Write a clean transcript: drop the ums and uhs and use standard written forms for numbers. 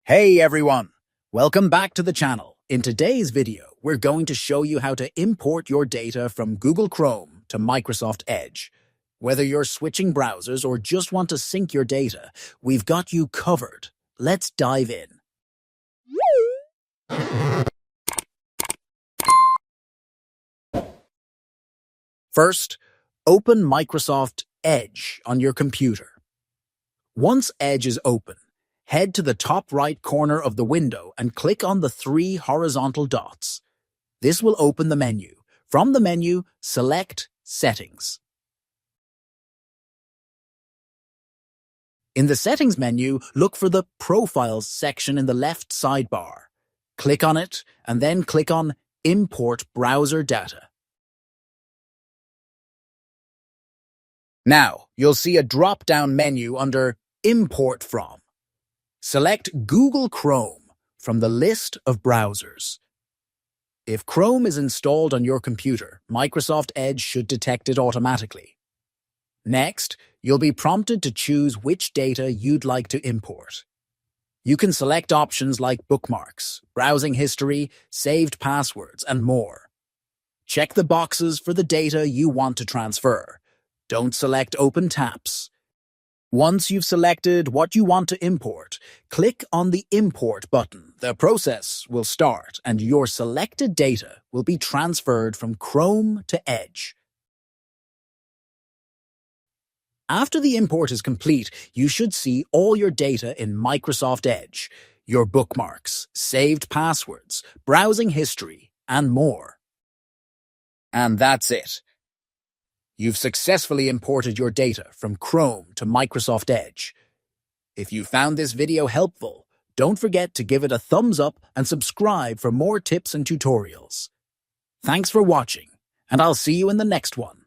Hey everyone! Welcome back to the channel. In today's video, we're going to show you how to import your data from Google Chrome to Microsoft Edge. Whether you're switching browsers or just want to sync your data, we've got you covered. Let's dive in. First, open Microsoft Edge on your computer. Once Edge is open, head to the top right corner of the window and click on the three horizontal dots. This will open the menu. From the menu, select Settings. In the Settings menu, look for the Profiles section in the left sidebar. Click on it and then click on Import Browser Data. Now, you'll see a drop-down menu under Import From. Select Google Chrome from the list of browsers. If Chrome is installed on your computer, Microsoft Edge should detect it automatically. Next, you'll be prompted to choose which data you'd like to import. You can select options like bookmarks, browsing history, saved passwords, and more. Check the boxes for the data you want to transfer. Don't select open tabs. Once you've selected what you want to import, click on the Import button. The process will start and your selected data will be transferred from Chrome to Edge. After the import is complete, you should see all your data in Microsoft Edge, your bookmarks, saved passwords, browsing history, and more. And that's it. You've successfully imported your data from Chrome to Microsoft Edge. If you found this video helpful, don't forget to give it a thumbs up and subscribe for more tips and tutorials. Thanks for watching, and I'll see you in the next one.